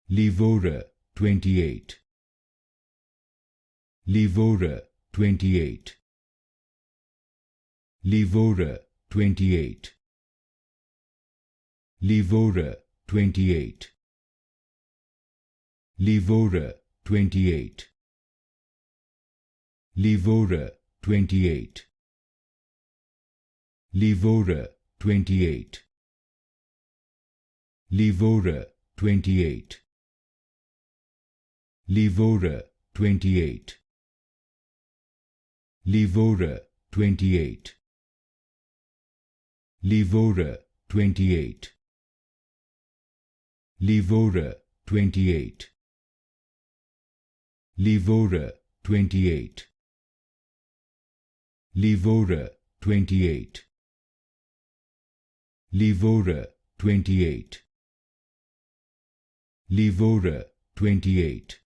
Levora-28. Levora-28. Levora-28. Levora-28. Levora-28. Levora-28. Levora-28. Levora-28. Levora-28. Levora-28. Levora-28. Levora-28. Levora-28. Levora-28. Levora-28. Levora-28.